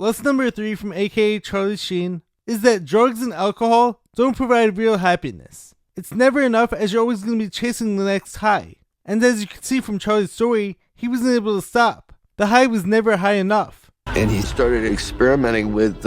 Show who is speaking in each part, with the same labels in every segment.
Speaker 1: Lesson number 3 from aka Charlie Sheen is that drugs and alcohol don't provide real happiness. It's never enough, as you're always going to be chasing the next high. And as you can see from Charlie's story, he wasn't able to stop. The high was never high enough.
Speaker 2: And he started experimenting with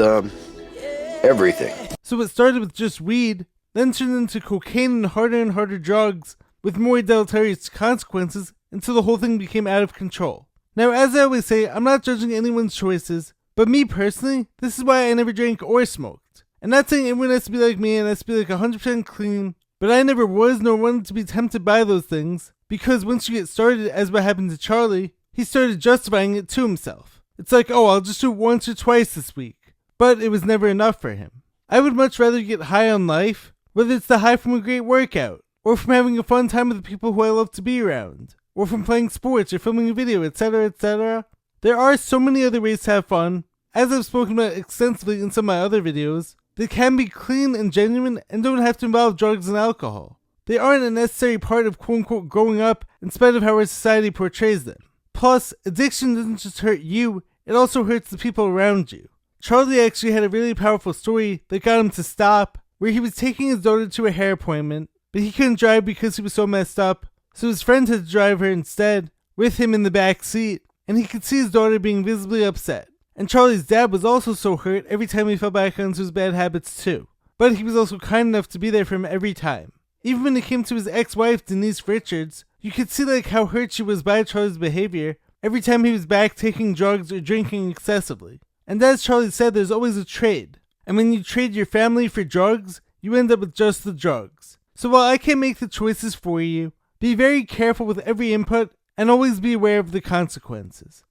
Speaker 2: everything.
Speaker 1: So it started with just weed, then turned into cocaine and harder drugs with more deleterious consequences until the whole thing became out of control. Now, as I always say, I'm not judging anyone's choices, but me personally, this is why I never drank or smoked. I'm not saying everyone has to be like me and has to be like 100% clean, but I never was nor wanted to be tempted by those things, because once you get started, as what happened to Charlie, he started justifying it to himself. It's like, oh, I'll just do it once or twice this week. But it was never enough for him. I would much rather get high on life, whether it's the high from a great workout, or from having a fun time with the people who I love to be around, or from playing sports or filming a video, etc., etc. There are so many other ways to have fun, as I've spoken about extensively in some of my other videos, that can be clean and genuine and don't have to involve drugs and alcohol. They aren't a necessary part of quote-unquote growing up in spite of how our society portrays them. Plus, addiction doesn't just hurt you, it also hurts the people around you. Charlie actually had a really powerful story that got him to stop, where he was taking his daughter to a hair appointment, but he couldn't drive because he was so messed up, so his friend had to drive her instead, with him in the back seat, and he could see his daughter being visibly upset. And Charlie's dad was also so hurt every time he fell back onto his bad habits too. But he was also kind enough to be there for him every time. Even when it came to his ex-wife, Denise Richards, you could see like how hurt she was by Charlie's behavior every time he was back taking drugs or drinking excessively. And as Charlie said, there's always a trade. And when you trade your family for drugs, you end up with just the drugs. So while I can't make the choices for you, be very careful with every input and always be aware of the consequences.